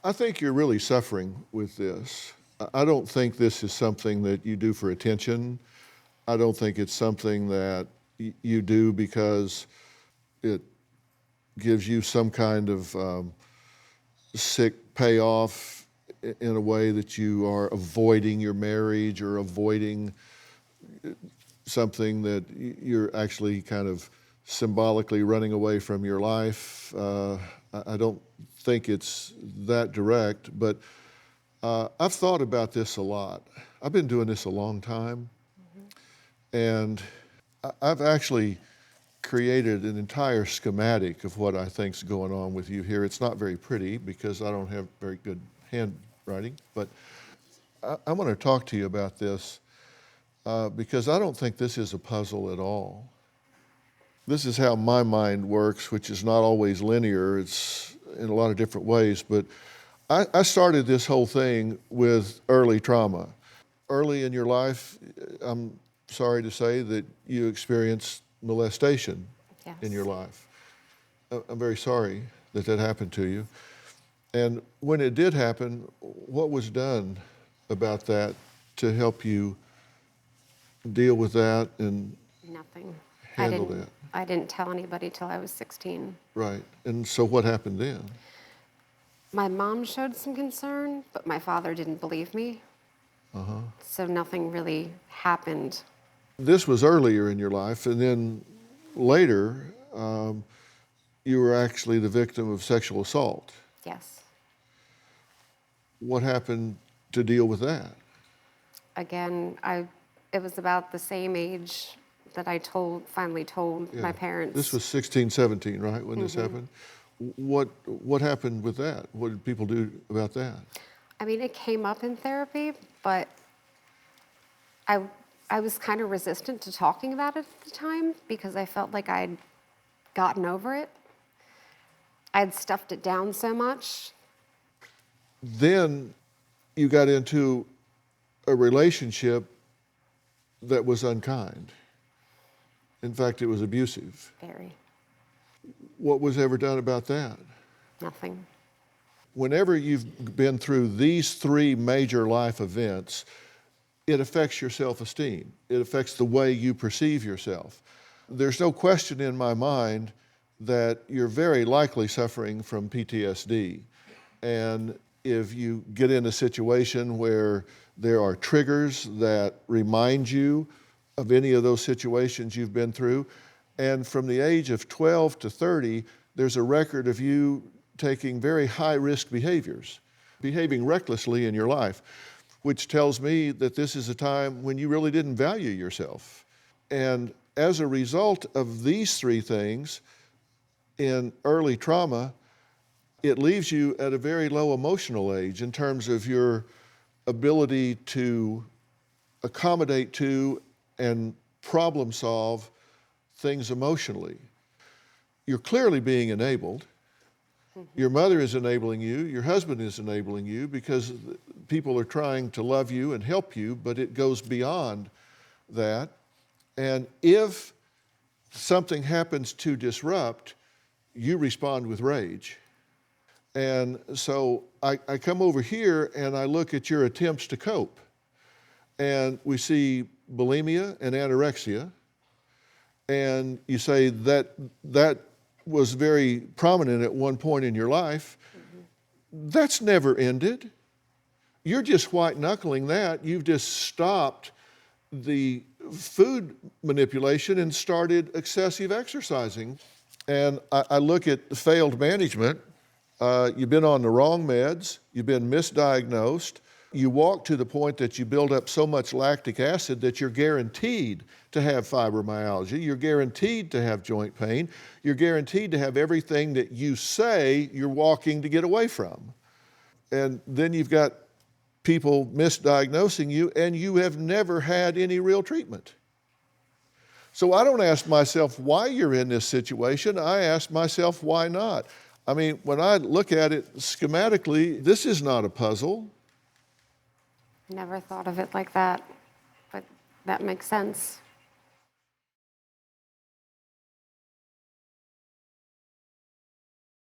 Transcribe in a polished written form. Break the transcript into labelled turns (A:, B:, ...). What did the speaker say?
A: I think you're really suffering with this. I don't think this is something that you do for attention. I don't think it's something that you do because it gives you some kind of sick payoff in a way that you are avoiding your marriage or avoiding something that you're actually kind of symbolically running away from your life. I don't think it's that direct, but I've thought about this a lot. I've been doing this a long time, and I've actually created an entire schematic of what I think's going on with you here. It's not very pretty because I don't have very good handwriting, but I want to talk to you about this because I don't think this is a puzzle at all. This is how my mind works, which is not always linear. It's in a lot of different ways, but I started this whole thing with early trauma. Early in your life, I'm sorry to say that you experienced molestation in your life. I'm very sorry that that happened to you. And when it did happen, what was done about that to help you deal with that and
B: Nothing.
A: handle that?
B: I didn't tell anybody till I was 16.
A: Right. And so what happened then?
B: My mom showed some concern, but my father didn't believe me. So nothing really happened.
A: This was earlier in your life, and then later, you were actually the victim of sexual assault.
B: Yes.
A: What happened to deal with that?
B: Again, it was about the same age that I finally told my parents.
A: This was 16, 17, right, when this happened? What happened with that? What did people do about that?
B: I mean, it came up in therapy, but I was kind of resistant to talking about it at the time because I felt like I'd gotten over it. I'd stuffed it down so much.
A: Then you got into a relationship that was unkind. In fact, it was abusive.
B: Very.
A: What was ever done about that?
B: Nothing.
A: Whenever you've been through these three major life events, it affects your self-esteem. It affects the way you perceive yourself. There's no question in my mind that you're very likely suffering from PTSD. And if you get in a situation where there are triggers that remind you of any of those situations you've been through, and from the age of 12 to 30, there's a record of you taking very high-risk behaviors, behaving recklessly in your life, which tells me that this is a time when you really didn't value yourself. And as a result of these three things, in early trauma, it leaves you at a very low emotional age in terms of your ability to accommodate to and problem solve things emotionally. You're clearly being enabled. Your mother is enabling you, your husband is enabling you because people are trying to love you and help you, but it goes beyond that. And if something happens to disrupt, you respond with rage. And so I come over here and I look at your attempts to cope. And we see bulimia and anorexia. And you say that was very prominent at one point in your life. That's never ended. You're just white knuckling that. You've just stopped the food manipulation and started excessive exercising. And I look at the failed management. You've been on the wrong meds. You've been misdiagnosed. You walk to the point that you build up so much lactic acid that you're guaranteed to have fibromyalgia. You're guaranteed to have joint pain. You're guaranteed to have everything that you say you're walking to get away from. And then you've got people misdiagnosing you, and you have never had any real treatment. So I don't ask myself why you're in this situation. I ask myself why not. I mean, when I look at it schematically, this is not a puzzle.
B: Never thought of it like that, but that makes sense.